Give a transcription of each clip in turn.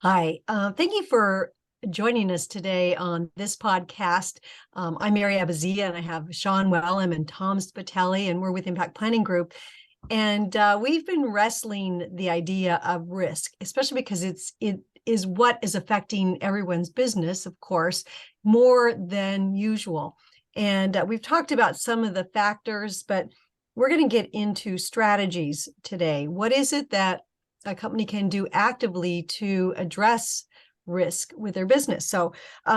Hi, thank you for joining us today on this podcast. I'm Mary Abazia, and I have Sean Wellham and Tom Spitelli, and we're with Impact Planning Group. And we've been wrestling the idea of risk, especially because it is what is affecting everyone's business, of course, more than usual. And we've talked about some of the factors, but we're going to get into strategies today. What is it that a company can do actively to address risk with their business? So,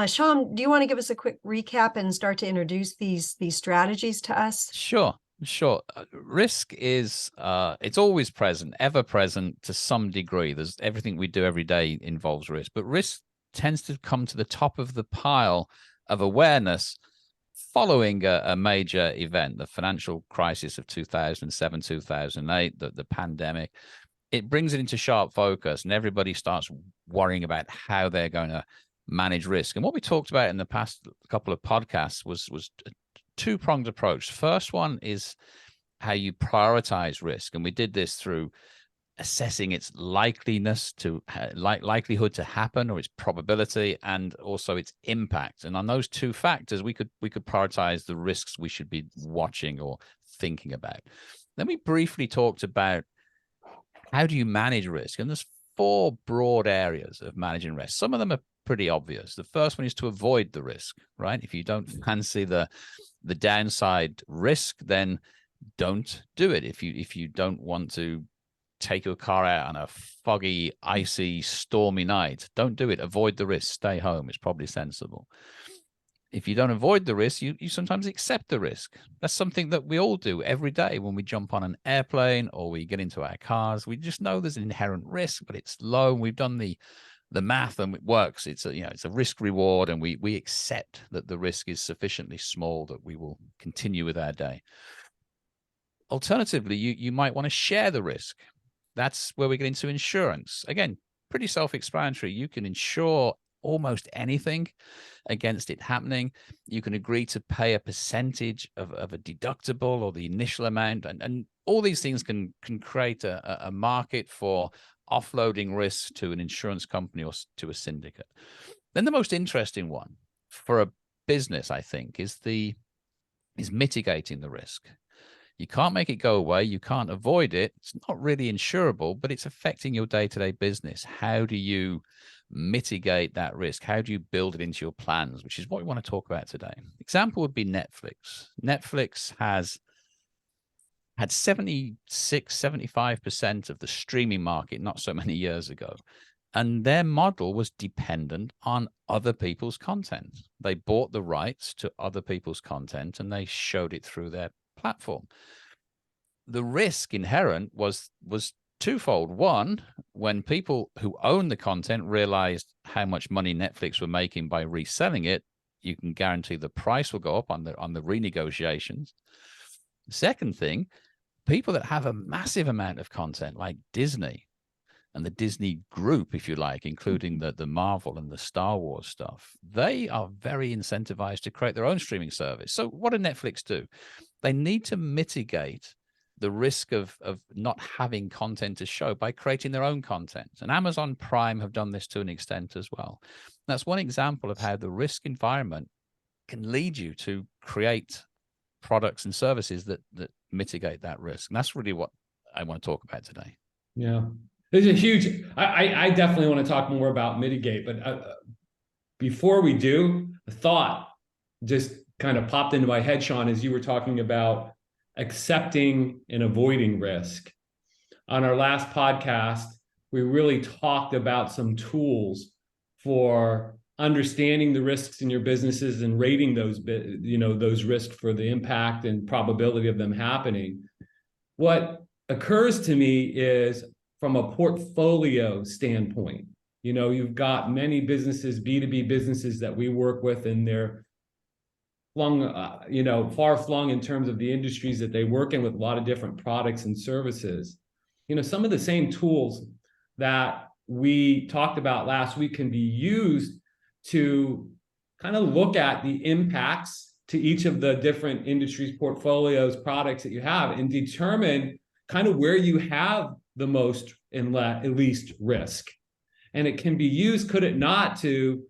Sean, do you want to give us a quick recap and start to introduce these strategies to us? Sure. Risk is it's always present, ever present to some degree. There's everything we do every day involves risk, but risk tends to come to the top of the pile of awareness following a major event, the financial crisis of 2007, 2008, the pandemic. It brings it into sharp focus, and everybody starts worrying about how they're going to manage risk. And what we talked about in the past couple of podcasts was a two-pronged approach. First one is how you prioritize risk, and we did this through assessing its likeliness to likelihood to happen, or its probability, and also its impact. And on those two factors, we could prioritize the risks we should be watching or thinking about. Then we briefly talked about how do you manage risk, and there's four broad areas of managing risk. Some of them are pretty obvious. The first one is to avoid the risk, right? If you don't fancy the downside risk, then don't do it. If you don't want to take your car out on a foggy, icy, stormy night, don't do it. Avoid the risk. Stay home. It's probably sensible. If you don't avoid the risk, you sometimes accept the risk. That's something that we all do every day when we jump on an airplane or we get into our cars. We just know there's an inherent risk, but it's low. And we've done the math and it works. It's a risk reward, and we accept that the risk is sufficiently small that we will continue with our day. Alternatively, you might want to share the risk. That's where we get into insurance. Again, pretty self-explanatory. You can insure almost anything against it happening. You can agree to pay a percentage of a deductible or the initial amount, and all these things can create a market for offloading risk to an insurance company or to a syndicate. Then the most interesting one for a business, I think, is mitigating the risk. You can't make it go away. You can't avoid it. It's not really insurable, but it's affecting your day-to-day business. How do you mitigate that risk? How do you build it into your plans, which is what we want to talk about today? Example would be Netflix. Netflix has had 75% of the streaming market not so many years ago. And their model was dependent on other people's content. They bought the rights to other people's content and they showed it through their platform. The risk inherent was twofold. One, when people who own the content realized how much money Netflix were making by reselling it, you can guarantee the price will go up on the renegotiations. The second thing, people that have a massive amount of content like Disney and the Disney group, if you like, including the Marvel and the Star Wars stuff, they are very incentivized to create their own streaming service. So what did Netflix do? They need to mitigate the risk of not having content to show by creating their own content. And Amazon Prime have done this to an extent as well. That's one example of how the risk environment can lead you to create products and services that mitigate that risk. And that's really what I want to talk about today. Yeah. There's a huge, I definitely want to talk more about mitigate, but before we do, a thought just kind of popped into my head, Sean, as you were talking about accepting and avoiding risk. On our last podcast, we really talked about some tools for understanding the risks in your businesses and rating those risks for the impact and probability of them happening. What occurs to me is from a portfolio standpoint, you've got many businesses, B2B businesses that we work with, and they're far flung in terms of the industries that they work in with a lot of different products and services. Some of the same tools that we talked about last week can be used to kind of look at the impacts to each of the different industries, portfolios, products that you have, and determine kind of where you have the most and least risk. and it can be used, could it not, to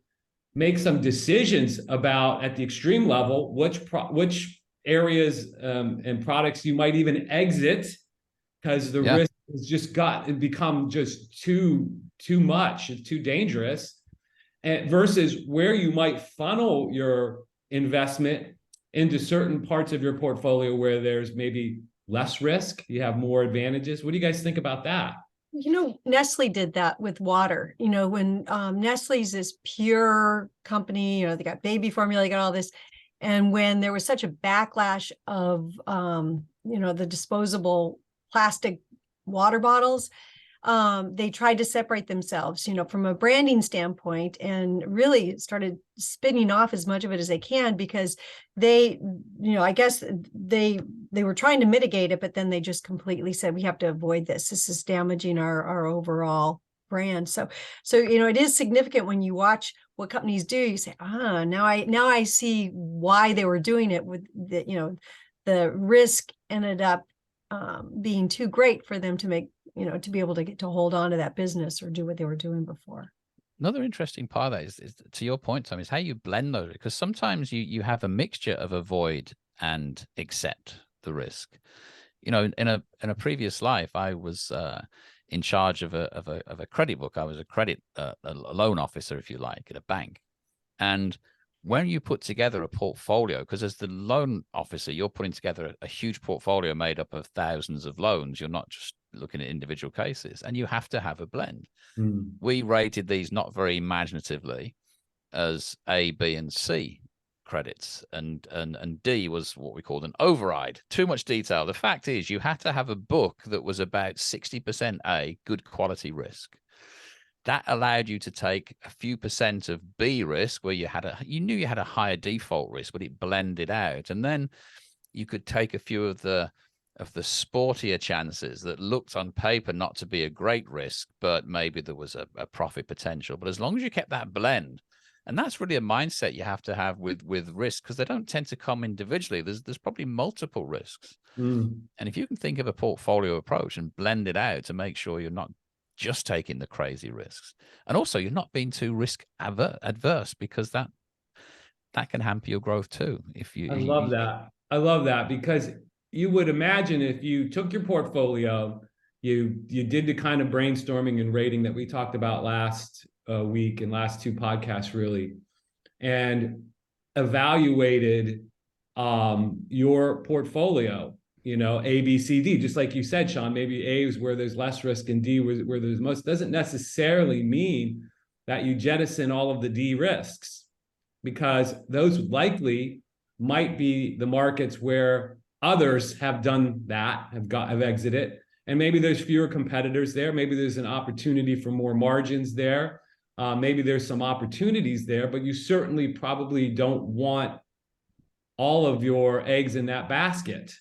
make some decisions about, at the extreme level, which areas and products you might even exit, because the risk has just become just too much, it's too dangerous, and versus where you might funnel your investment into certain parts of your portfolio where there's maybe less risk, you have more advantages. What do you guys think about that? Nestle did that with water. When Nestle's this pure company, they got baby formula, they got all this. And when there was such a backlash of, the disposable plastic water bottles, they tried to separate themselves, from a branding standpoint, and really started spinning off as much of it as they can, because they, I guess they were trying to mitigate it, but then they just completely said, we have to avoid this. This is damaging our overall brand. So, it is significant when you watch what companies do. You say, now I see why they were doing it. With the risk ended up being too great for them to make, to be able to get to hold on to that business or do what they were doing before. Another interesting part of that is to your point, Tom, is how you blend those, because sometimes you have a mixture of avoid and accept the risk. In a previous life, I was in charge of a credit book. I was a loan officer, if you like, at a bank. And when you put together a portfolio, because as the loan officer, you're putting together a huge portfolio made up of thousands of loans. You're not just looking at individual cases, and you have to have a blend. We rated these not very imaginatively as A, B, and C credits, and D was what we called an override. Too much detail. The fact is, you had to have a book that was about 60% A, good quality risk. That allowed you to take a few percent of B risk, where you knew you had a higher default risk, but it blended out. And then you could take a few of the sportier chances that looked on paper not to be a great risk, but maybe there was a profit potential. But as long as you kept that blend, and that's really a mindset you have to have with risk, because they don't tend to come individually. There's probably multiple risks. And if you can think of a portfolio approach and blend it out to make sure you're not just taking the crazy risks, and also you're not being too risk adverse, because that can hamper your growth too. I love that, because you would imagine if you took your portfolio, you did the kind of brainstorming and rating that we talked about last week and last two podcasts, really, and evaluated your portfolio, A, B, C, D, just like you said, Sean. Maybe A is where there's less risk and D where there's most. Doesn't necessarily mean that you jettison all of the D risks, because those likely might be the markets where others have done that, have exited, and maybe there's fewer competitors there. Maybe there's an opportunity for more margins there. Maybe there's some opportunities there, but you certainly probably don't want all of your eggs in that basket.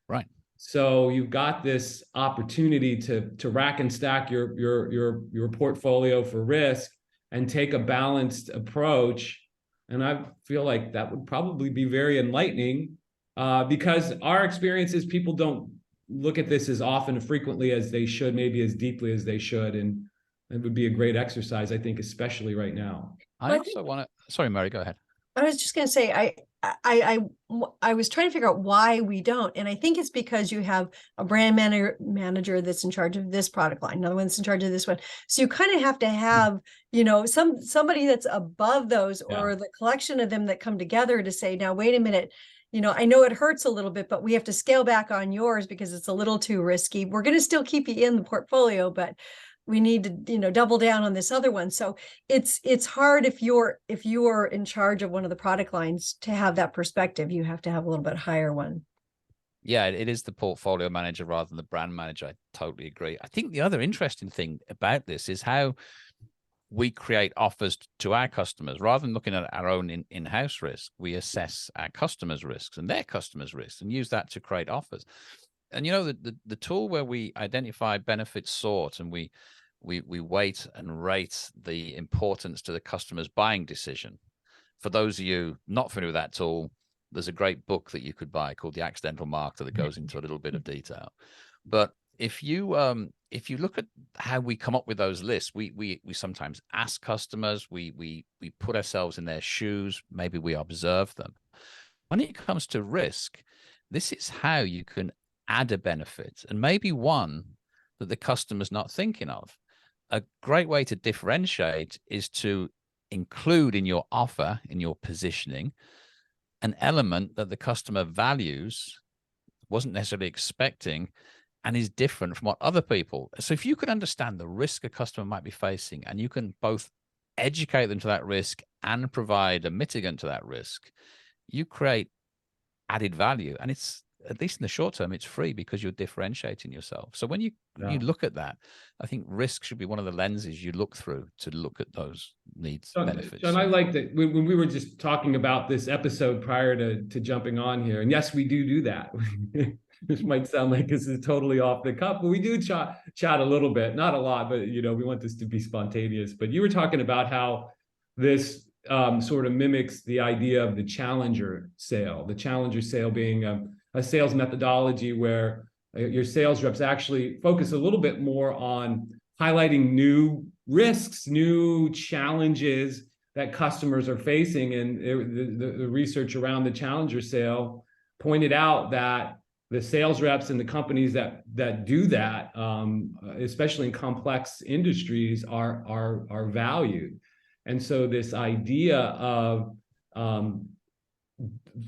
Right. So you've got this opportunity to rack and stack your portfolio for risk and take a balanced approach. And I feel like that would probably be very enlightening, because our experience is people don't look at this as often and frequently as they should, maybe as deeply as they should. And it would be a great exercise, I think, especially right now. Sorry, Mary, go ahead. I was just going to say, I was trying to figure out why we don't. And I think it's because you have a brand manager that's in charge of this product line, another one's in charge of this one. So you kind of have to have, somebody that's above those, or the collection of them that come together to say, now, wait a minute, I know it hurts a little bit, but we have to scale back on yours because it's a little too risky. We're going to still keep you in the portfolio, but we need to, double down on this other one. So it's hard if you're in charge of one of the product lines to have that perspective. You have to have a little bit higher one. Yeah, it is the portfolio manager rather than the brand manager. I totally agree. I think the other interesting thing about this is how we create offers to our customers. Rather than looking at our own in-house risk, we assess our customers' risks and their customers' risks and use that to create offers. And the tool where we identify benefits sought and we weight and rate the importance to the customer's buying decision. For those of you not familiar with that tool, there's a great book that you could buy called The Accidental Marketer that goes into a little bit of detail. But if you if you look at how we come up with those lists, we sometimes ask customers, we put ourselves in their shoes, maybe we observe them. When it comes to risk, this is how you can add a benefit, and maybe one that the customer's not thinking of. A great way to differentiate is to include in your offer, in your positioning, an element that the customer values, wasn't necessarily expecting, and is different from what other people. So if you can understand the risk a customer might be facing, and you can both educate them to that risk and provide a mitigant to that risk, you create added value. And it's, at least in the short term, it's free because you're differentiating yourself. So when you look at that, I think risk should be one of the lenses you look through to look at those needs, benefits. And I like that when we were just talking about this episode prior to jumping on here, and yes, we do that. This might sound like this is totally off the cuff, but we do chat a little bit, not a lot, but we want this to be spontaneous. But you were talking about how this sort of mimics the idea of the challenger sale. The challenger sale being a sales methodology where your sales reps actually focus a little bit more on highlighting new risks, new challenges that customers are facing. And the research around the challenger sale pointed out that the sales reps and the companies that do that, especially in complex industries, are valued. And so this idea of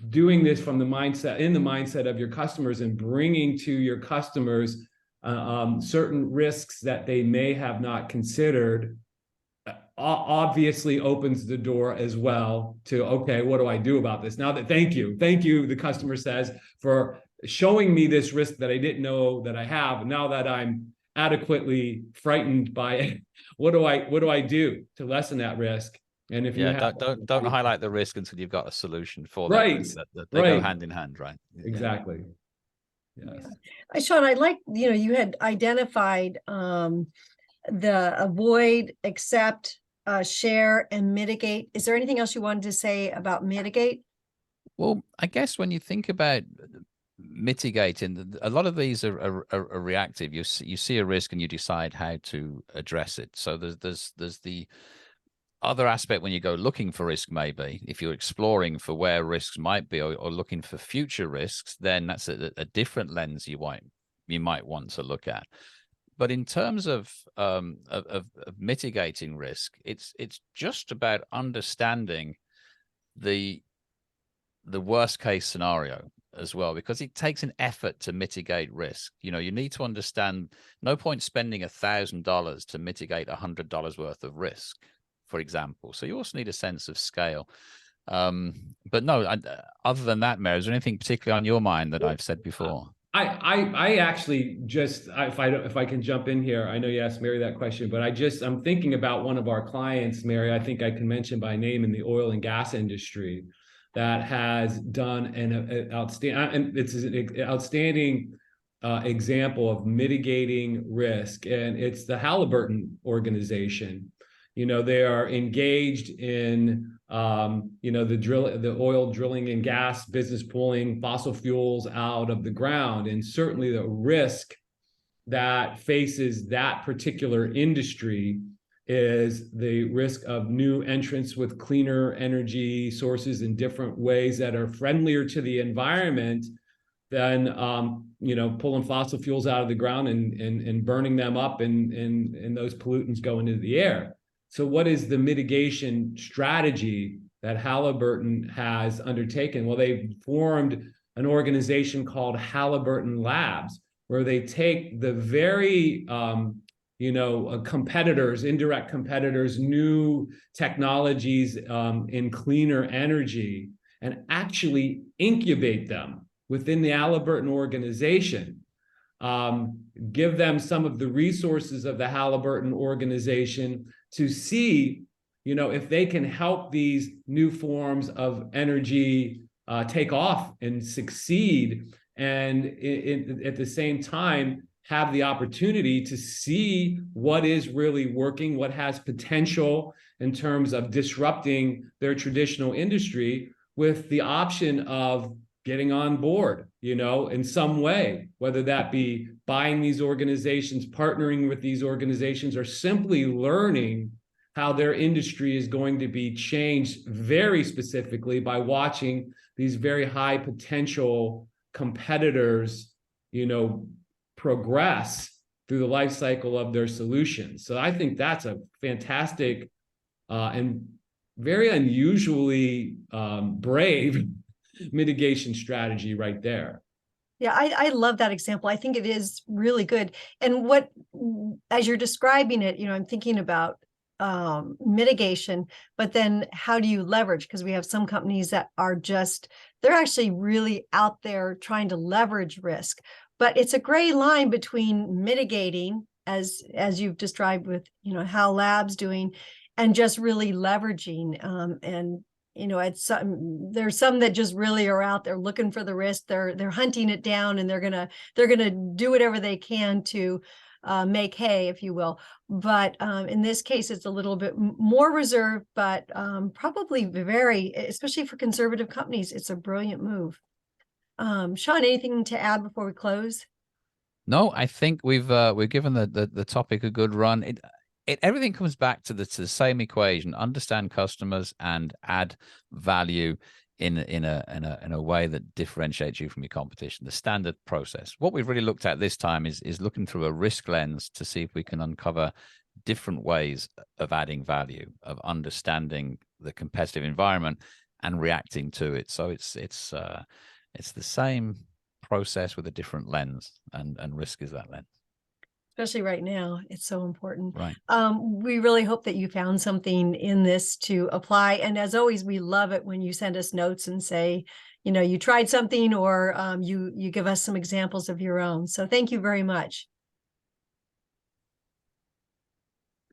doing this from the mindset of your customers, and bringing to your customers certain risks that they may have not considered, obviously opens the door as well to, okay, what do I do about this? Now that, thank you, the customer says, for showing me this risk that I didn't know that I have. Now that I'm adequately frightened by it, what do I do to lessen that risk? And if don't highlight the risk until you've got a solution for right. that they go hand in hand, right? Exactly. Yes. Yeah. Sean, I like, you had identified the avoid, accept, share, and mitigate. Is there anything else you wanted to say about mitigate? Well, I guess when you think about mitigating, a lot of these are reactive. You see a risk and you decide how to address it. So there's the other aspect when you go looking for risk. Maybe if you're exploring for where risks might be, or looking for future risks, then that's a different lens you might want to look at. But in terms of mitigating risk, it's just about understanding the worst case scenario as well, because it takes an effort to mitigate risk. You need to understand, no point spending $1,000 to mitigate $100 worth of risk, for example. So you also need a sense of scale. But no, other than that, Mary, is there anything particularly on your mind that I've said before? I actually just, if I can jump in here, I know you asked Mary that question, but I'm thinking about one of our clients, Mary, I think I can mention by name, in the oil and gas industry, that has done an outstanding example of mitigating risk, and it's the Halliburton organization. They are engaged in the oil drilling and gas business, pulling fossil fuels out of the ground, and certainly the risk that faces that particular industry is the risk of new entrants with cleaner energy sources in different ways that are friendlier to the environment than pulling fossil fuels out of the ground and burning them up, and those pollutants go into the air. So what is the mitigation strategy that Halliburton has undertaken? Well, they formed an organization called Halliburton Labs, where they take the very competitors, indirect competitors, new technologies in cleaner energy, and actually incubate them within the Halliburton organization. Give them some of the resources of the Halliburton organization to see, if they can help these new forms of energy take off and succeed, and at the same time have the opportunity to see what is really working, what has potential in terms of disrupting their traditional industry, with the option of getting on board, in some way, whether that be buying these organizations, partnering with these organizations, or simply learning how their industry is going to be changed very specifically by watching these very high potential competitors, progress through the life cycle of their solutions. So I think that's a fantastic and very unusually brave mitigation strategy right there. Yeah, I love that example. I think it is really good. And as you're describing it, I'm thinking about mitigation, but then how do you leverage? Because we have some companies that are they're actually really out there trying to leverage risk. But it's a gray line between mitigating, as you've described with, how Lab's doing, and just really leveraging. There's some that just really are out there looking for the risk. They're hunting it down, and they're gonna do whatever they can to make hay, if you will. But in this case, it's a little bit more reserved, but probably especially for conservative companies, it's a brilliant move. Sean, anything to add before we close? No, I think we've given the topic a good run. Everything comes back to the same equation: understand customers and add value in a way that differentiates you from your competition. The standard process. What we've really looked at this time is looking through a risk lens to see if we can uncover different ways of adding value, of understanding the competitive environment and reacting to it. So it's the same process with a different lens, and risk is that lens. Especially right now, it's so important. Right. We really hope that you found something in this to apply. And as always, we love it when you send us notes and say, you tried something, or you give us some examples of your own. So thank you very much.